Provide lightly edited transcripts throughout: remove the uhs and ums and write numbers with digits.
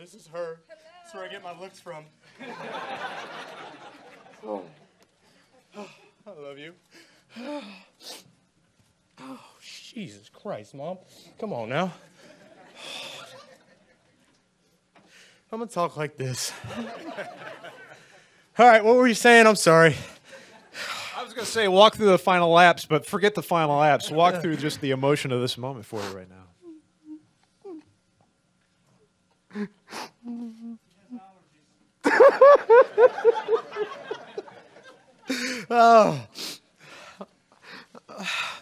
This is her. That's where I get my looks from. Oh, I love you. Oh, Jesus Christ, Mom. Come on now. I'm going to talk like this. All right, what were you saying? I'm sorry. I was going to say walk through the final laps, but forget the final laps. Walk through just the emotion of this moment for you right now. Oh,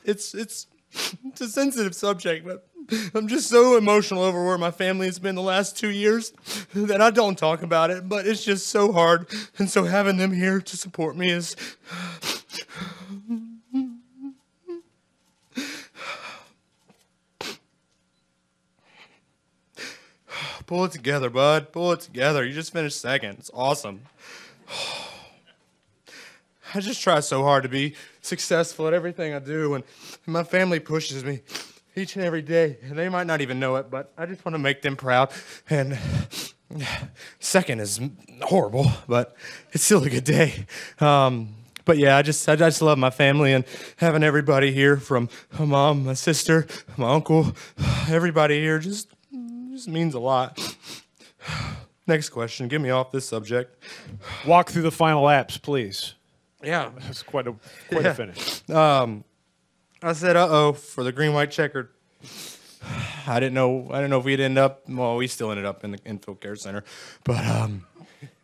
it's a sensitive subject, but I'm just so emotional over where my family has been the last 2 years that I don't talk about it, but it's just so hard. And so having them here to support me is... Pull it together, bud. Pull it together. You just finished second. It's awesome. I just try so hard to be successful at everything I do, and my family pushes me each and every day. And they might not even know it, but I just want to make them proud. And second is horrible, but it's still a good day. But yeah, I just love my family and having everybody here, from my mom, my sister, my uncle, everybody here just means a lot. Next question. Get me off this subject. Walk through the final laps, please. Yeah, That's quite a finish. I said, "Uh-oh," for the green-white checkered. I didn't know if we'd end up. Well, we still ended up in the infield care center, but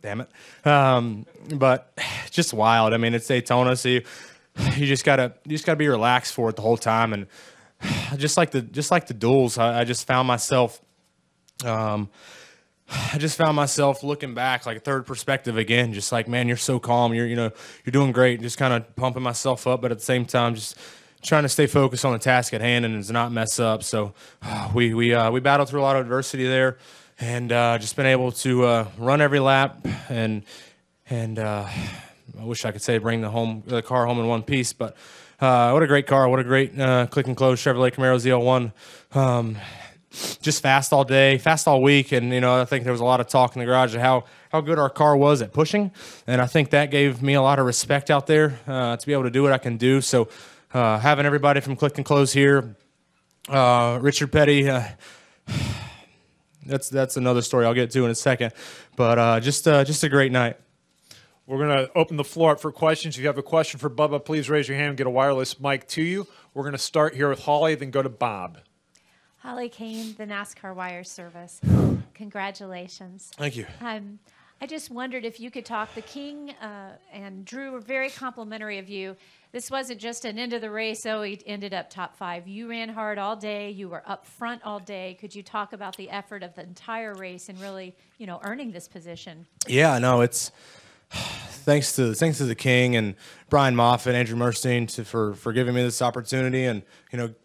damn it. But just wild. I mean, it's Daytona, so you just gotta be relaxed for it the whole time, and just like the duels, I just found myself. Looking back, like a third perspective again, just like, man, you're so calm. You're doing great. Just kind of pumping myself up, but at the same time, just trying to stay focused on the task at hand and to not mess up. So we battled through a lot of adversity there, and just been able to run every lap. And I wish I could say bring the car home in one piece, but what a great car! What a great click and close Chevrolet Camaro ZL1. Just fast all day, fast all week, and I think there was a lot of talk in the garage of how good our car was at pushing, and I think that gave me a lot of respect out there to be able to do what I can do. So having everybody from Click and Close here, Richard Petty, that's another story I'll get to in a second, but just a great night. We're going to open the floor up for questions. If you have a question for Bubba, please raise your hand and get a wireless mic to you. We're going to start here with Holly, then go to Bob. Holly Kane, the NASCAR Wire Service. Congratulations. Thank you. I just wondered if you could talk. The King and Drew were very complimentary of you. This wasn't just an end of the race, he ended up top 5. You ran hard all day. You were up front all day. Could you talk about the effort of the entire race and really, earning this position? Yeah, no, it's thanks to the King and Brian Moffitt, Andrew Murstein for giving me this opportunity and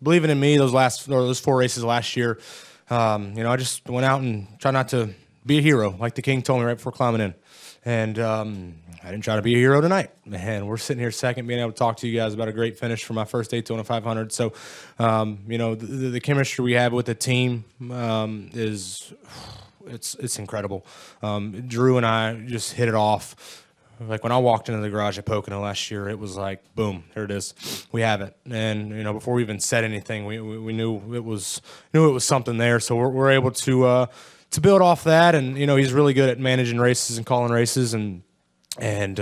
believing in me those 4 races last year. I just went out and tried not to be a hero like the King told me right before climbing in, and I didn't try to be a hero tonight. And we're sitting here second, being able to talk to you guys about a great finish for my first Daytona 500. So the chemistry we have with the team is. It's incredible. Drew and I just hit it off. Like when I walked into the garage at Pocono last year, it was like, boom, there it is. We have it. And before we even said anything, we knew it was something there. So we're able to build off that. And he's really good at managing races and calling races. And when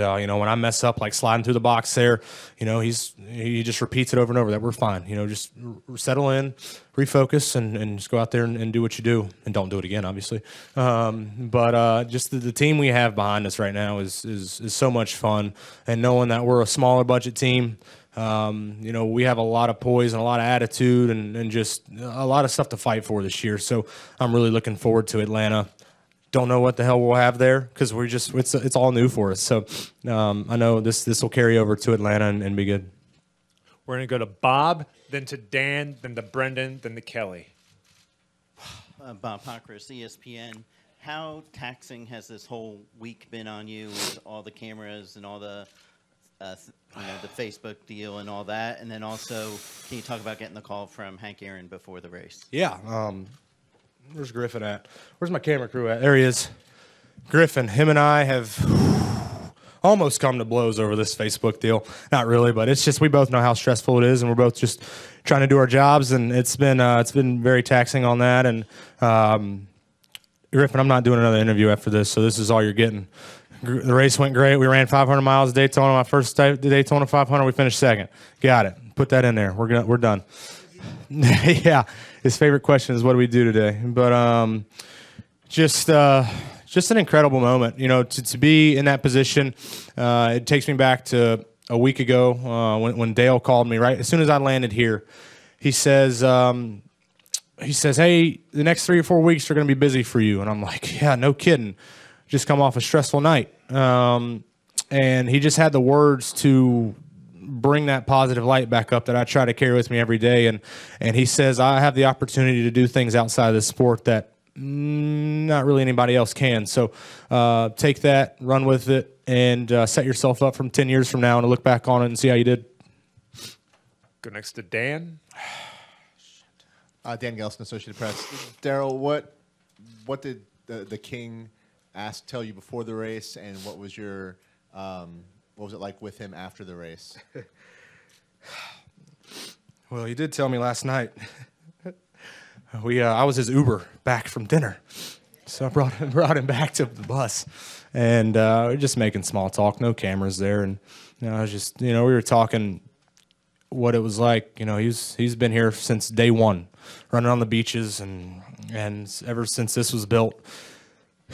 I mess up, like sliding through the box there, he just repeats it over and over that we're fine. Just settle in, refocus, and just go out there and do what you do, and don't do it again, obviously. But just the team we have behind us right now is so much fun, and knowing that we're a smaller budget team. We have a lot of poise and a lot of attitude, and just a lot of stuff to fight for this year. So I'm really looking forward to Atlanta. Don't know what the hell we'll have there because it's all new for us. So I know this will carry over to Atlanta and be good. We're going to go to Bob, then to Dan, then to Brendan, then to Kelly. Bob Pockris, ESPN. How taxing has this whole week been on you with all the cameras and all the the Facebook deal and all that? And then also, can you talk about getting the call from Hank Aaron before the race? Yeah. Where's Griffin at? Where's my camera crew at? There he is. Griffin, him and I have almost come to blows over this Facebook deal. Not really, but it's just we both know how stressful it is, and we're both just trying to do our jobs, and it's been very taxing on that. And Griffin, I'm not doing another interview after this, so this is all you're getting. The race went great. We ran 500 miles at Daytona. My first Daytona 500, we finished second. Got it. Put that in there. We're done. Yeah. His favorite question is, what do we do today? But just an incredible moment. You know, to be in that position. It takes me back to a week ago when Dale called me right as soon as I landed here. He says, hey, the next 3 or 4 weeks are going to be busy for you. And I'm like, yeah, no kidding. Just come off a stressful night. And he just had the words to bring that positive light back up that I try to carry with me every day. And he says, I have the opportunity to do things outside of the sport that not really anybody else can. So take that, run with it, and set yourself up from 10 years from now and look back on it and see how you did. Go next to Dan. Dan Gelson, Associated Press. Darrell, what did the King tell you before the race, and what was your what was it like with him after the race? Well, he did tell me last night. I was his Uber back from dinner, so I brought him back to the bus, and we're just making small talk, no cameras there, and I was just we were talking what it was like. He's been here since day one, running on the beaches, and ever since this was built.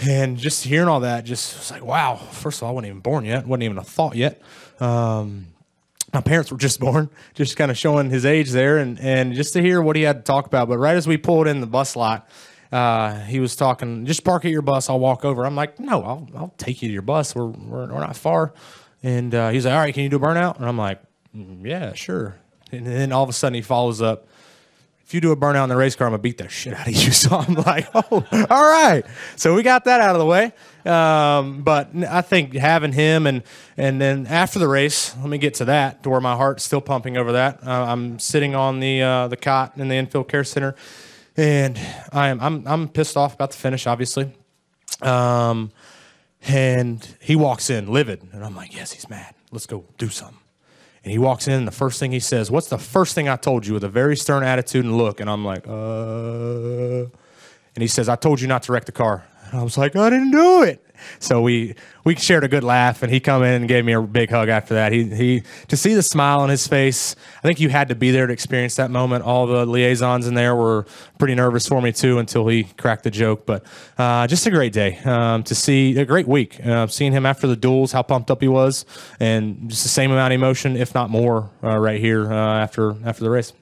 And just hearing all that, just was like, wow. First of all, I wasn't even born yet. Wasn't even a thought yet. My parents were just born, just kind of showing his age there, and just to hear what he had to talk about. But right as we pulled in the bus lot, he was talking, just park at your bus, I'll walk over. I'm like, no, I'll take you to your bus. We're not far. And he's like, all right, can you do a burnout? And I'm like, yeah, sure. And then all of a sudden he follows up, if you do a burnout in the race car, I'm going to beat the shit out of you. So I'm like, oh, all right. So we got that out of the way. But I think having him and then after the race, let me get to that, to where my heart's still pumping over that. I'm sitting on the cot in the infield care center, and I'm pissed off about the finish, obviously. And he walks in livid, and I'm like, yes, he's mad. Let's go do something. And he walks in, and the first thing he says, what's the first thing I told you, with a very stern attitude and look? And I'm like, And he says, I told you not to wreck the car. And I was like, I didn't do it. So we shared a good laugh, and he come in and gave me a big hug after that. He to see the smile on his face, I think you had to be there to experience that moment. All the liaisons in there were pretty nervous for me too until he cracked the joke. But just a great day to see, a great week. Seeing him after the duels, how pumped up he was, and just the same amount of emotion, if not more, right here after the race.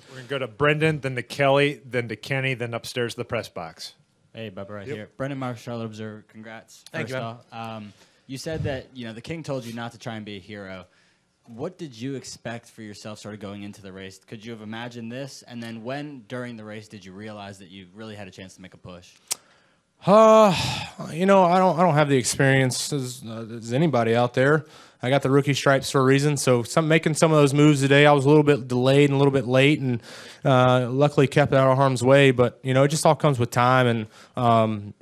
We're going to go to Brendan, then to Kelly, then to Kenny, then upstairs to the press box. Hey, Bubba, right here. Brendan Marks, Charlotte Observer. Congrats. Thank you, man. You said that the King told you not to try and be a hero. What did you expect for yourself sort of going into the race? Could you have imagined this? And then when during the race did you realize that you really had a chance to make a push? I don't have the experience as anybody out there. I got the rookie stripes for a reason, so making some of those moves today, I was a little bit delayed and a little bit late, and luckily kept out of harm's way. But it just all comes with time. And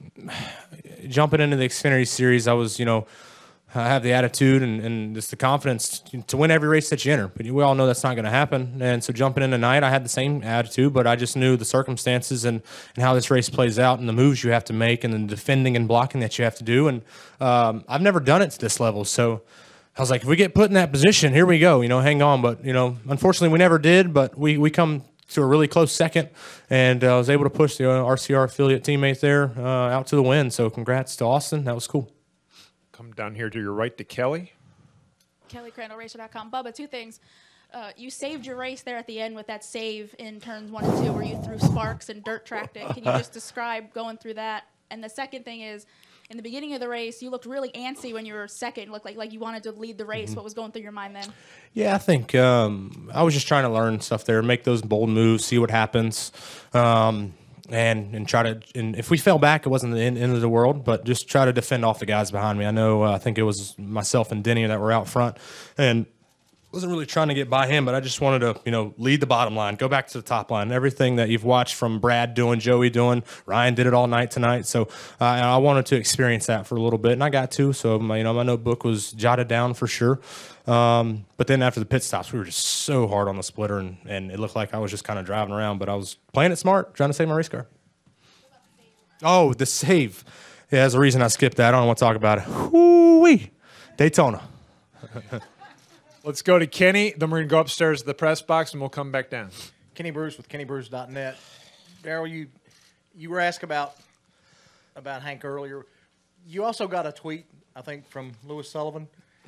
jumping into the Xfinity Series, I was I have the attitude and just the confidence to win every race that you enter. But we all know that's not going to happen. And so jumping in tonight, I had the same attitude, but I just knew the circumstances and how this race plays out and the moves you have to make and the defending and blocking that you have to do. And I've never done it to this level. So I was like, if we get put in that position, here we go, hang on. But, unfortunately we never did, but we come to a really close second, and I was able to push the RCR affiliate teammate there out to the win. So congrats to Austin. That was cool. Come down here to your right to Kelly. Kelly Crandall, Racer.com. Bubba, two things. You saved your race there at the end with that save in turns 1 and 2 where you threw sparks and dirt tracked it. Can you just describe going through that? And the second thing is, in the beginning of the race, you looked really antsy when you were second. You looked like you wanted to lead the race. What was going through your mind then? Yeah, I think I was just trying to learn stuff there, make those bold moves, see what happens. And try to, and if we fell back, it wasn't the end of the world, but just try to defend off the guys behind me. I think it was myself and Denny that were out front, and wasn't really trying to get by him, but I just wanted to, lead the bottom line, go back to the top line. Everything that you've watched from Brad doing, Joey doing, Ryan did it all night tonight. So I wanted to experience that for a little bit, and I got to. So my notebook was jotted down for sure. But then after the pit stops, we were just so hard on the splitter, and it looked like I was just kind of driving around, but I was playing it smart, trying to save my race car. Oh, the save. Yeah, there's a reason I skipped that. I don't want to talk about it. Woo-wee. Daytona. Let's go to Kenny. Then we're going to go upstairs to the press box, and we'll come back down. Kenny Bruce with KennyBruce.net. Darrell, you were asked about Hank earlier. You also got a tweet, I think, from Lewis Sullivan.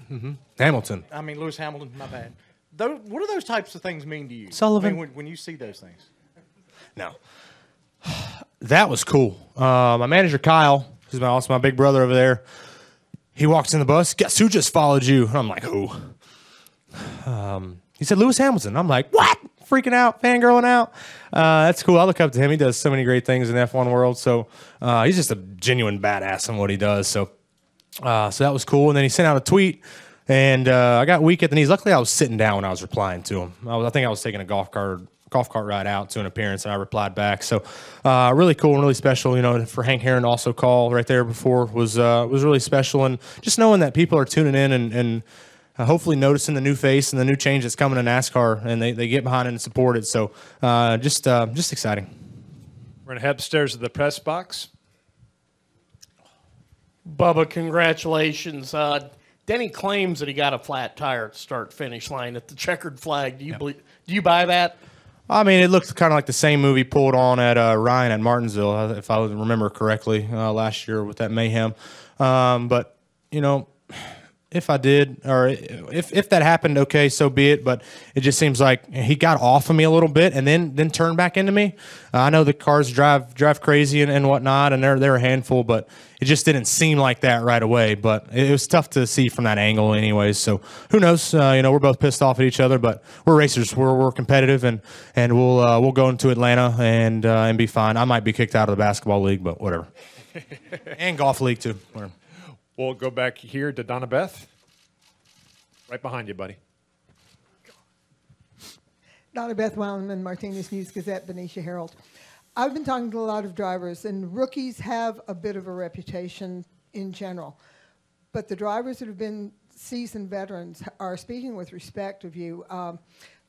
Mm-hmm. Hamilton. I mean, Lewis Hamilton, my bad. What do those types of things mean to you? Sullivan. I mean, when you see those things. No. That was cool. My manager, Kyle, who's also my big brother over there, he walks in the bus. Guess who just followed you? And I'm like, who? He said, Lewis Hamilton. I'm like, what? Freaking out, fangirling out. That's cool. I look up to him. He does so many great things in the F1 world. So he's just a genuine badass in what he does. So that was cool. And then he sent out a tweet, and I got weak at the knees. Luckily, I was sitting down when I was replying to him. I think I was taking a golf cart ride out to an appearance, and I replied back. So really cool and really special. For Hank Aaron to also call right there before was really special. And just knowing that people are tuning in and hopefully noticing the new face and the new change that's coming to NASCAR, and they get behind it and support it. So just exciting. We're going to head upstairs to the press box. Bubba, congratulations. Denny claims that he got a flat tire at the start-finish line at the checkered flag. Do you buy that? I mean, it looks kind of like the same movie pulled on at Ryan at Martinsville, if I remember correctly, last year with that mayhem. But, if I did, or if that happened, okay, so be it. But it just seems like he got off of me a little bit and then turned back into me. I know the cars drive crazy and whatnot, and they're a handful, but it just didn't seem like that right away. But it was tough to see from that angle, anyways. So who knows? We're both pissed off at each other, but we're racers. We're competitive, and we'll go into Atlanta and be fine. I might be kicked out of the basketball league, but whatever. And golf league too. Whatever. We'll go back here to Donna Beth. Right behind you, buddy. Donna Beth Wildman, Martinez News-Gazette, Benicia Herald. I've been talking to a lot of drivers, and rookies have a bit of a reputation in general. But the drivers that have been seasoned veterans are speaking with respect of you.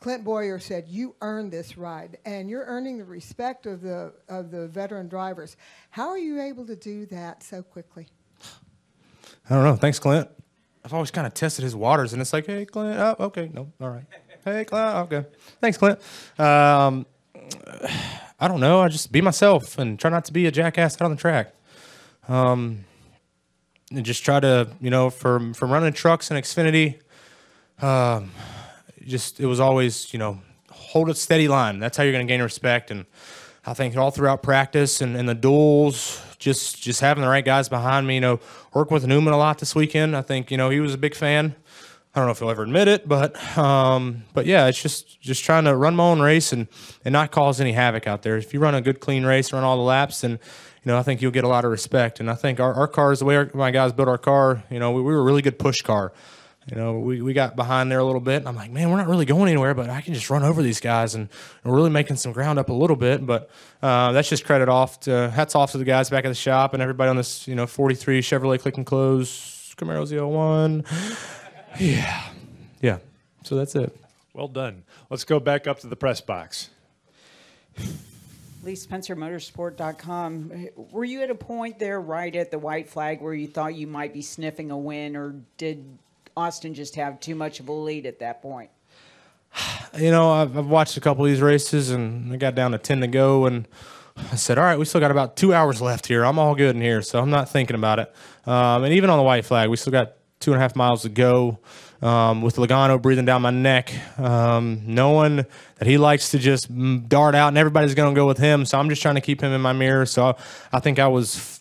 Clint Boyer said, you earned this ride, and you're earning the respect of the veteran drivers. How are you able to do that so quickly? I don't know. Thanks, Clint. I've always kind of tested his waters, and it's like, hey, Clint. Oh, okay. No, all right. Hey, Clint. Okay. Thanks, Clint. I don't know. I just be myself and try not to be a jackass out on the track. And just try to, from running trucks and Xfinity, it was always, hold a steady line. That's how you're going to gain respect. And I think all throughout practice and the duels, just having the right guys behind me, working with Newman a lot this weekend. I think, he was a big fan. I don't know if he'll ever admit it, but yeah, it's just trying to run my own race and not cause any havoc out there. If you run a good, clean race, run all the laps, then, I think you'll get a lot of respect. And I think our cars, the way my guys built our car, we were a really good push car. We got behind there a little bit. And I'm like, man, we're not really going anywhere, but I can just run over these guys, and we're really making some ground up a little bit. But that's just hats off to the guys back at the shop and everybody on this, 43 Chevrolet Click and Close Camaro Z01. Yeah. So that's it. Well done. Let's go back up to the press box. Lee Spencer, Motorsport.com. Were you at a point there right at the white flag where you thought you might be sniffing a win, or did Austin just have too much of a lead at that point? I've watched a couple of these races, and I got down to 10 to go, and I said, all right, we still got about 2 hours left here. I'm all good in here, so I'm not thinking about it. And even on the white flag, we still got 2.5 miles to go. With Logano breathing down my neck, knowing that he likes to just dart out and everybody's going to go with him. So I'm just trying to keep him in my mirror. So I think I was,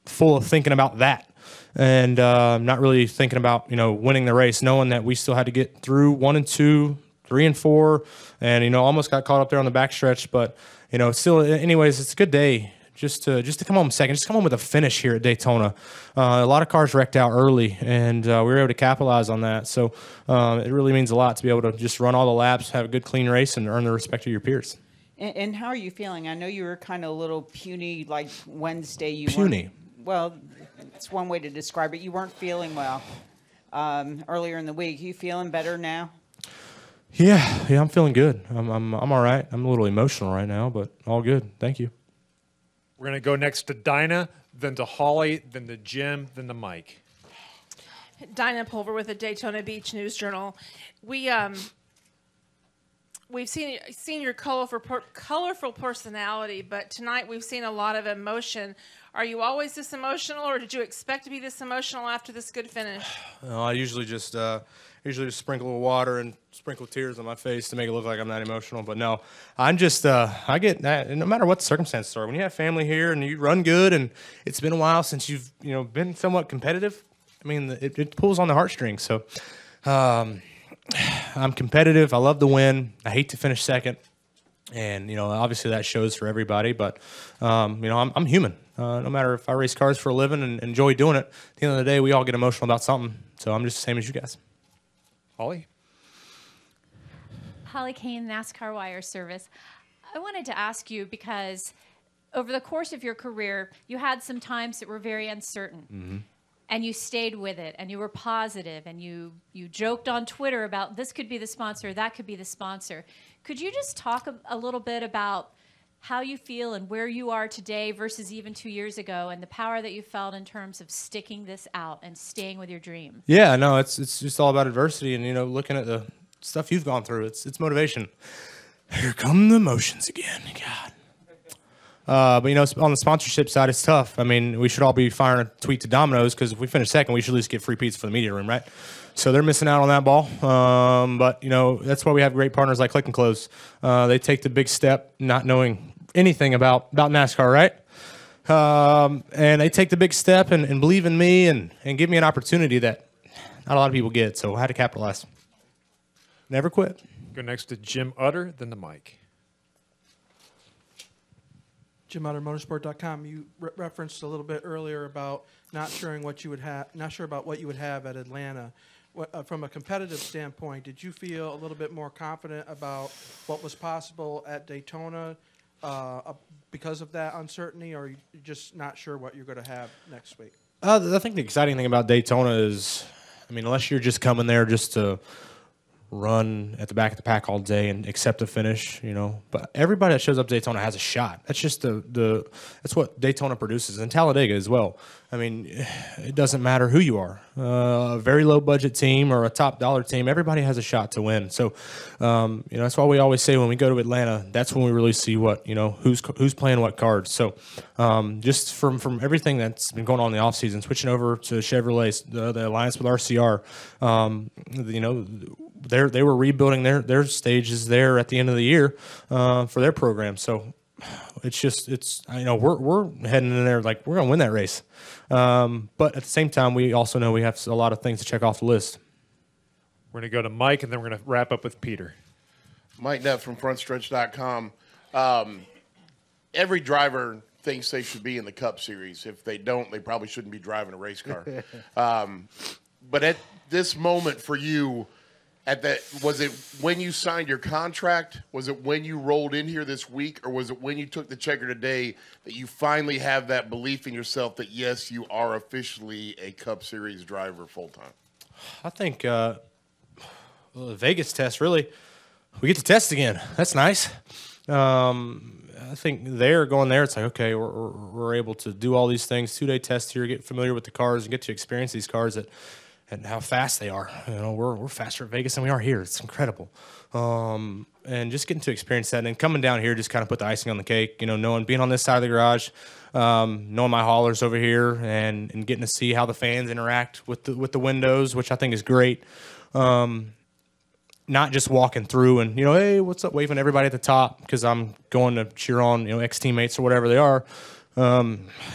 full of thinking about that and not really thinking about, winning the race, knowing that we still had to get through 1 and 2, 3 and 4, and, almost got caught up there on the backstretch. But, still, anyways, it's a good day. just to come home second, just come home with a finish here at Daytona. A lot of cars wrecked out early, and we were able to capitalize on that. So it really means a lot to be able to just run all the laps, have a good clean race, and earn the respect of your peers. And how are you feeling? I know you were kind of a little puny, like Wednesday. You Puny? Well, it's one way to describe it. You weren't feeling well earlier in the week. You feeling better now? Yeah, I'm feeling good. I'm all right. I'm a little emotional right now, but all good. Thank you. We're going to go next to Dinah, then to Holly, then to Jim, then to Mike. Dinah Pulver with the Daytona Beach News Journal. We've seen your colorful personality, but tonight we've seen a lot of emotion. Are you always this emotional, or did you expect to be this emotional after this good finish? I usually just sprinkle a little water and sprinkle tears on my face to make it look like I'm not emotional. But no, I'm just I get that. No matter what the circumstances are, when you have family here and you run good, and it's been a while since you've been somewhat competitive. I mean, it pulls on the heartstrings. So I'm competitive. I love to win. I hate to finish second. And, obviously that shows for everybody. But, I'm human. No matter if I race cars for a living and enjoy doing it, at the end of the day, we all get emotional about something. So I'm just the same as you guys. Holly? Holly Kane, NASCAR Wire Service. I wanted to ask you because over the course of your career, you had some times that were very uncertain. Mm-hmm. And you stayed with it, and you were positive, and you joked on Twitter about this could be the sponsor, that could be the sponsor. Could you just talk a little bit about how you feel and where you are today versus even 2 years ago, and the power that you felt in terms of sticking this out and staying with your dream? Yeah, no, it's just all about adversity, and looking at the stuff you've gone through. It's motivation. Here come the emotions again. God. But on the sponsorship side, it's tough. I mean, we should all be firing a tweet to Domino's, because if we finish second, we should at least get free pizza for the media room, right? So they're missing out on that ball. But that's why we have great partners like Click and Close. They take the big step, not knowing anything about NASCAR, right? And they take the big step and believe in me and give me an opportunity that not a lot of people get. So I had to capitalize. Never quit. Go next to Jim Utter, then to Mike. Jim Utter, motorsport.com. You referenced a little bit earlier about not sure about what you would have at Atlanta. From a competitive standpoint, did you feel a little bit more confident about what was possible at Daytona because of that uncertainty, or are you just not sure what you're going to have next week? I think the exciting thing about Daytona is, unless you're just coming there just to run at the back of the pack all day and accept a finish, But everybody that shows up to Daytona has a shot. That's just that's what Daytona produces, and Talladega as well. It doesn't matter who you are, a very low budget team or a top dollar team. Everybody has a shot to win. So, that's why we always say when we go to Atlanta, that's when we really see what who's playing what cards. So, just from everything that's been going on in the offseason, switching over to Chevrolet, the alliance with RCR, they were rebuilding their stages there at the end of the year for their program. So we're heading in there like we're going to win that race. But at the same time, we also know we have a lot of things to check off the list. We're going to go to Mike, and then we're going to wrap up with Peter. Mike Neff from FrontStretch.com. Every driver thinks they should be in the Cup Series. If they don't, they probably shouldn't be driving a race car. But at this moment for you, was it when you signed your contract? Was it when you rolled in here this week? Or was it when you took the checker today that you finally have that belief in yourself that, yes, you are officially a Cup Series driver full-time? I think the Vegas test, really, we get to test again. That's nice. I think going there, it's like, okay, we're able to do all these things, 2-day test here, get familiar with the cars, and get to experience these cars and how fast they are. We're faster at Vegas than we are here. It's incredible. And just getting to experience that, and then coming down here just kind of put the icing on the cake, being on this side of the garage, knowing my haulers over here, and getting to see how the fans interact with the windows, which I think is great. Not just walking through and, hey, what's up, waving everybody at the top because I'm going to cheer on, ex-teammates or whatever they are.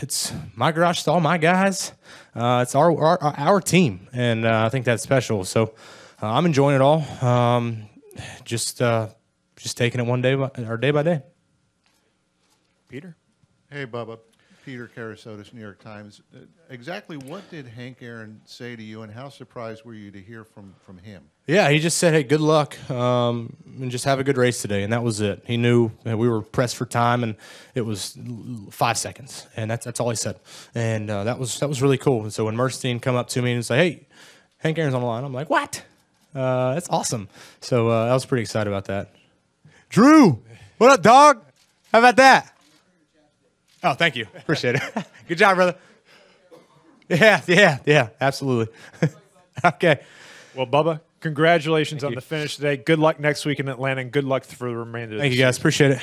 It's my garage, it's all my guys. It's our team, and I think that's special. So I'm enjoying it all. Just taking it day by day. Peter? Hey, Bubba. Peter Karasotis, New York Times. Exactly what did Hank Aaron say to you, and how surprised were you to hear from him? Yeah, he just said, "Hey, good luck, and just have a good race today," and that was it. He knew that we were pressed for time, and it was 5 seconds, and that's all he said, and that was really cool. And so when Merstein come up to me and say, "Hey, Hank Aaron's on the line," I'm like, "What? That's awesome!" So I was pretty excited about that. Drew, what up, dog? How about that? Oh, thank you. Appreciate it. Good job, brother. Yeah, absolutely. Okay. Well, Bubba, congratulations on the finish today. Good luck next week in Atlanta, and good luck for the remainder of the Thank you, guys. Appreciate it.